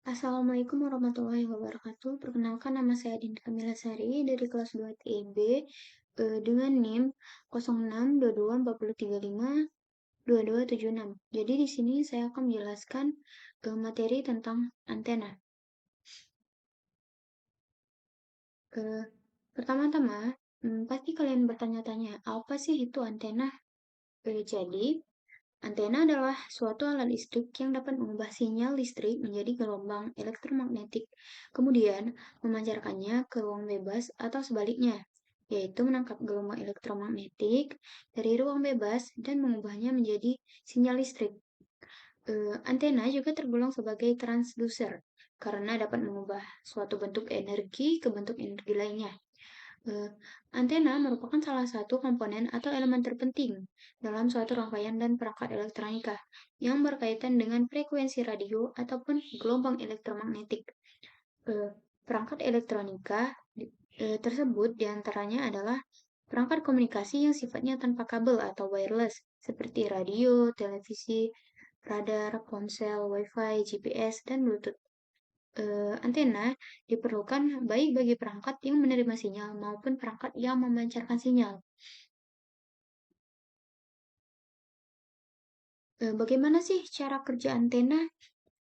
Assalamualaikum warahmatullahi wabarakatuh. Perkenalkan nama saya Dinda Kamila Sari dari kelas 2 TIB dengan NIM 062240352276. Jadi di sini saya akan menjelaskan materi tentang antena. Eh, Pertama-tama, pasti kalian bertanya-tanya, apa sih itu antena? Jadi, antena adalah suatu alat listrik yang dapat mengubah sinyal listrik menjadi gelombang elektromagnetik, kemudian memancarkannya ke ruang bebas atau sebaliknya, yaitu menangkap gelombang elektromagnetik dari ruang bebas dan mengubahnya menjadi sinyal listrik. Antena juga tergolong sebagai transducer karena dapat mengubah suatu bentuk energi ke bentuk energi lainnya. Eh, Antena merupakan salah satu komponen atau elemen terpenting dalam suatu rangkaian dan perangkat elektronika yang berkaitan dengan frekuensi radio ataupun gelombang elektromagnetik. Eh, Perangkat elektronika tersebut diantaranya adalah perangkat komunikasi yang sifatnya tanpa kabel atau wireless, seperti radio, televisi, radar, ponsel, wifi, GPS, dan Bluetooth. Antena diperlukan baik bagi perangkat yang menerima sinyal maupun perangkat yang memancarkan sinyal. Bagaimana sih cara kerja antena?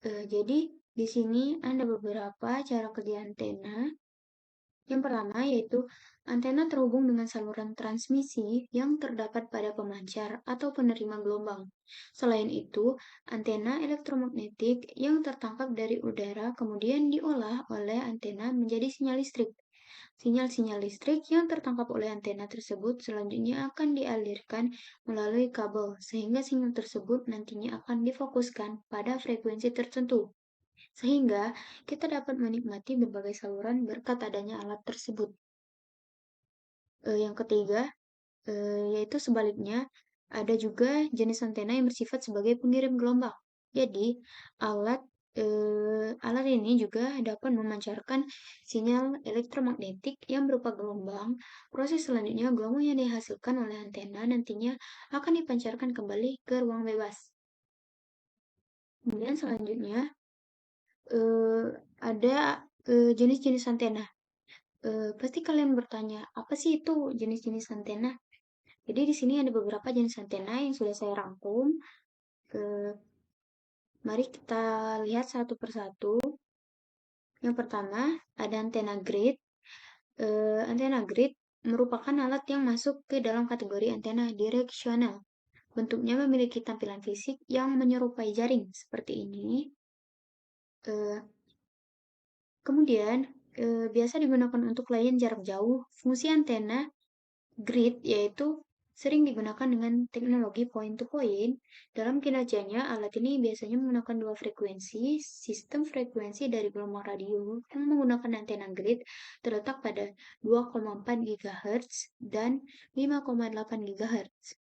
Jadi di sini ada beberapa cara kerja antena. Yang pertama yaitu antena terhubung dengan saluran transmisi yang terdapat pada pemancar atau penerima gelombang. Selain itu, antena elektromagnetik yang tertangkap dari udara kemudian diolah oleh antena menjadi sinyal listrik. Sinyal-sinyal listrik yang tertangkap oleh antena tersebut selanjutnya akan dialirkan melalui kabel, sehingga sinyal tersebut nantinya akan difokuskan pada frekuensi tertentu, sehingga kita dapat menikmati berbagai saluran berkat adanya alat tersebut. Yang ketiga, yaitu sebaliknya, ada juga jenis antena yang bersifat sebagai pengirim gelombang. Jadi, alat alat ini juga dapat memancarkan sinyal elektromagnetik yang berupa gelombang. Proses selanjutnya, gelombang yang dihasilkan oleh antena nantinya akan dipancarkan kembali ke ruang bebas. Kemudian selanjutnya, eh, ada jenis-jenis antena. Pasti kalian bertanya, apa sih itu jenis-jenis antena? Jadi di sini ada beberapa jenis antena yang sudah saya rangkum. Eh, Mari kita lihat satu persatu. Yang pertama, ada antena grid. Antena grid merupakan alat yang masuk ke dalam kategori antena direksional. Bentuknya memiliki tampilan fisik yang menyerupai jaring seperti ini. Eh, Kemudian, biasa digunakan untuk layan jarak jauh. Fungsi antena grid yaitu sering digunakan dengan teknologi point to point. Dalam kinerjanya, alat ini biasanya menggunakan dua frekuensi. Sistem frekuensi dari gelombang radio yang menggunakan antena grid terletak pada 2,4 GHz dan 5,8 GHz.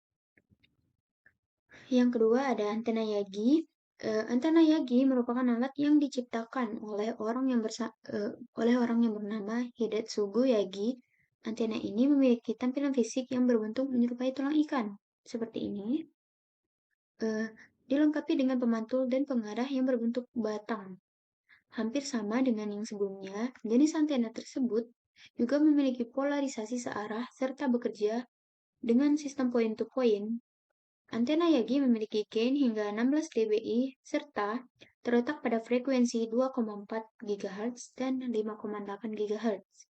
Yang kedua ada antena Yagi. Antena Yagi merupakan alat yang diciptakan oleh orang yang bernama Hidetsugu Yagi. Antena ini memiliki tampilan fisik yang berbentuk menyerupai tulang ikan, seperti ini. Eh, Dilengkapi dengan pemantul dan pengarah yang berbentuk batang. Hampir sama dengan yang sebelumnya, jenis antena tersebut juga memiliki polarisasi searah serta bekerja dengan sistem point-to-point. Antena Yagi memiliki gain hingga 16 dBi serta terletak pada frekuensi 2,4 GHz dan 5,8 GHz.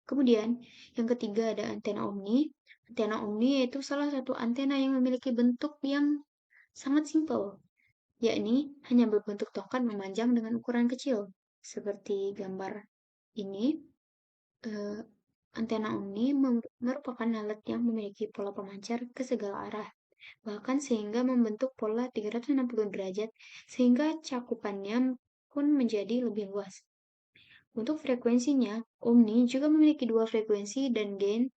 Kemudian, yang ketiga ada antena omni. Antena omni yaitu salah satu antena yang memiliki bentuk yang sangat simpel, yakni hanya berbentuk tongkat memanjang dengan ukuran kecil. Seperti gambar ini, eh, antena omni merupakan alat yang memiliki pola pemancar ke segala arah, bahkan sehingga membentuk pola 360 derajat, sehingga cakupannya pun menjadi lebih luas. Untuk frekuensinya, Omni juga memiliki dua frekuensi dan gain.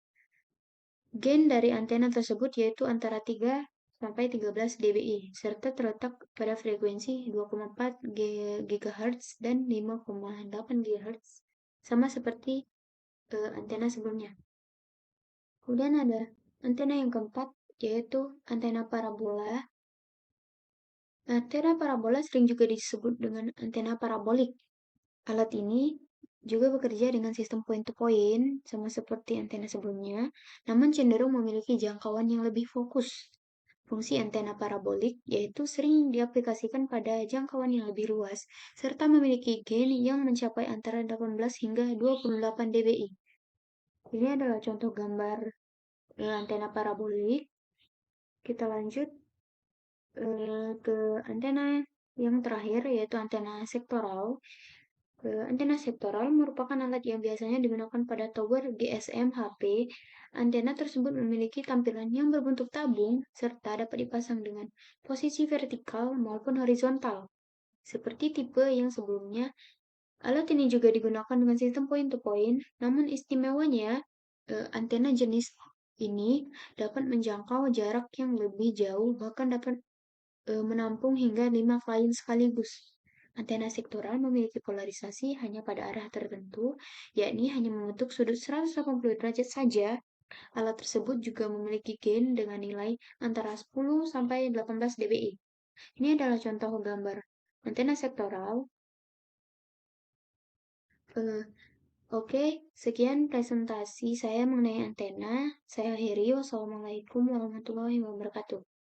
Gain dari antena tersebut yaitu antara 3 sampai 13 dBi, serta terletak pada frekuensi 2,4 GHz dan 5,8 GHz, sama seperti antena sebelumnya. Kemudian ada antena yang keempat, yaitu antena parabola. Antena parabola sering juga disebut dengan antena parabolik. Alat ini juga bekerja dengan sistem point-to-point, sama seperti antena sebelumnya, namun cenderung memiliki jangkauan yang lebih fokus. Fungsi antena parabolik yaitu sering diaplikasikan pada jangkauan yang lebih luas, serta memiliki gain yang mencapai antara 18 hingga 28 dBi. Ini adalah contoh gambar antena parabolik. Kita lanjut ke antena yang terakhir, yaitu antena sektoral. Antena sektoral merupakan alat yang biasanya digunakan pada tower GSM HP. Antena tersebut memiliki tampilan yang berbentuk tabung serta dapat dipasang dengan posisi vertikal maupun horizontal. Seperti tipe yang sebelumnya, alat ini juga digunakan dengan sistem point-to-point, namun istimewanya antena jenis ini dapat menjangkau jarak yang lebih jauh, bahkan dapat menampung hingga 5 klien sekaligus. Antena sektoral memiliki polarisasi hanya pada arah tertentu, yakni hanya membentuk sudut 180 derajat saja. Alat tersebut juga memiliki gain dengan nilai antara 10 sampai 18 dBi. Ini adalah contoh gambar antena sektoral. Eh, Oke, sekian presentasi saya mengenai antena. Saya akhiri. Wassalamualaikum warahmatullahi wabarakatuh.